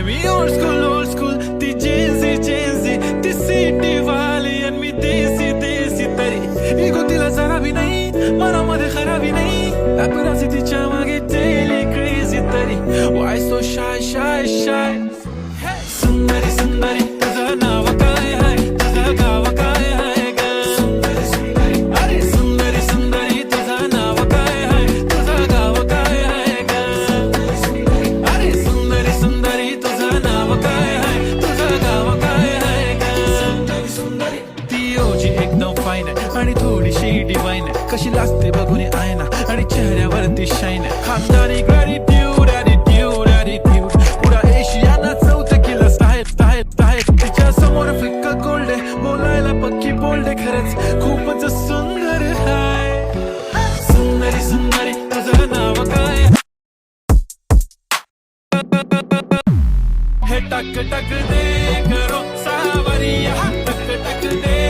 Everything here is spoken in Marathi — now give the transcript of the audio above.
मी old school ती जेन्झी ती सिटी वाली आणि मी देसी तरी इगो तिला जरा भी नाही मनामध्ये खराबी नाही अपराधी तिच्या मागे daily crazy तरी why so shy सुंदरी तुझं नाव काय आहे तुझं गाव काय आहे ग अरे सुंदरी तुझं नाव काय आहे तुझं गाव काय आहे ग अरे सुंदरी तुझं नाव काय आहे तुझं गाव काय आहे ग ती ओजी एकदम फाईन आहे आणि थोडीशी डिवाइन आहे कशी लागते बघून आयना आणि चेहऱ्यावरती शाईन आहे खानदानी ग्रॅटिट्यूड ॲटिट्यूड पुरा एशियाना चौथं किला स्टाईल तिच्या समोर फिक्का गोल्ड आहे बोलायला पक्की बोल्ड आहे खरंच खूपच सुंदर आहे सुंदरी तुझं नाव काय हे टक दे करो सावरिया टक दे